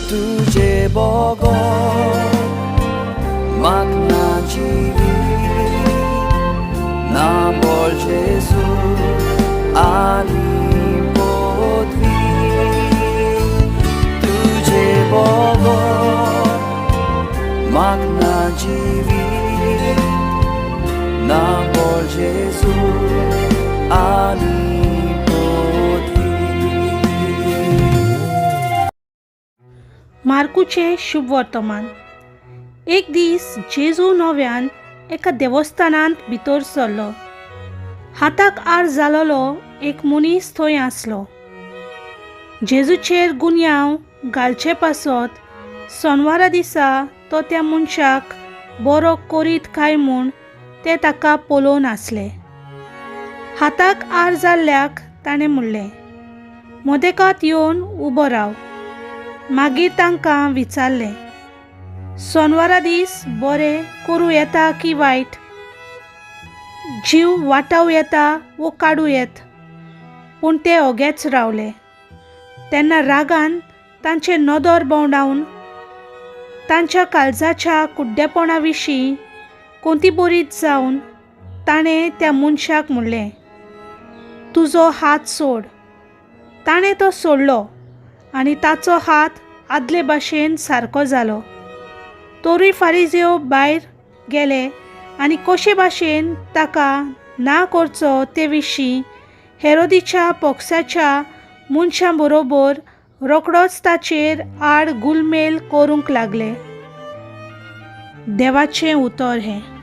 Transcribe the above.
तुझे बगोन म्हाका जिवी ना बोल जेजू आनी पदवी तुझे बगोन म्हाका जिवी ना बोल जेजू आनी मार्कूचे शुभ वर्तमान। एक दीस जेजू नव्यान एका देवस्थानांत भितर सरलो। हाताक आर जालोलो एक मनीस थंय आसलो। जेजूचेर गुन्यांव घालचे पासत सोनवारा दिसा तो त्या मनशाक बरो करीत काय म्हूण ते ताका पळोवन आसले। हाताक आर जाल्ल्याक ताणें म्हणलें, मोदेकांत येवन उबो राव। मागीर तांकां विचारलें, सोनवारा दीस बरें करूं येता की वायट, जीव वाटाव येता वो काडूं येत? पूण ते ओगेच रावले। तेन्ना रागान तांचे नदर भोंवडावन तांच्या काळजाच्या कुड्डेपणा विशीं कोंतीबोरीत जावन ताणें त्या मनशाक म्हणलें, तुजो हात सोड। ताणें तो सोडलो आनी ताचो हात आदले भाशेन सारको जालो। तोरी फारिझेव भायर गेले आनी कशे भाशेन ताका ना करचो ते विशीं हेरोदीच्या पक्षाच्या मनशां बरोबर रोखडोच ताचेर आड गुलमेल करूंक लागले। देवाचें उतर हें।